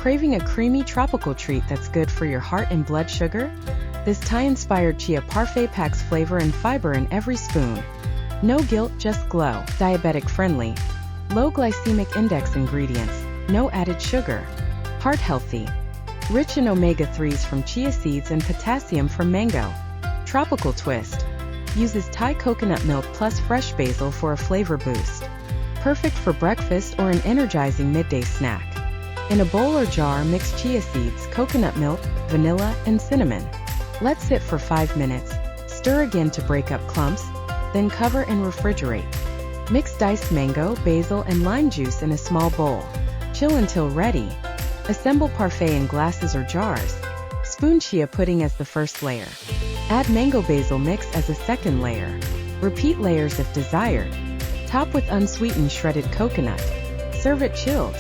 Craving a creamy tropical treat that's good for your heart and blood sugar? This Thai-inspired chia parfait packs flavor and fiber in every spoon. No guilt, just glow. Diabetic-friendly. Low glycemic index ingredients, no added sugar. Heart-healthy. Rich in omega-3s from chia seeds and potassium from mango. Tropical twist. Uses Thai coconut milk plus fresh basil for a flavor boost. Perfect for breakfast or an energizing midday snack. In a bowl or jar, mix chia seeds, coconut milk, vanilla, and cinnamon. Let sit for 5 minutes. Stir again to break up clumps, then cover and refrigerate. Mix diced mango, basil, and lime juice in a small bowl. Chill until ready. Assemble parfait in glasses or jars. Spoon chia pudding as the first layer. Add mango basil mix as a second layer. Repeat layers if desired. Top with unsweetened shredded coconut. Serve it chilled.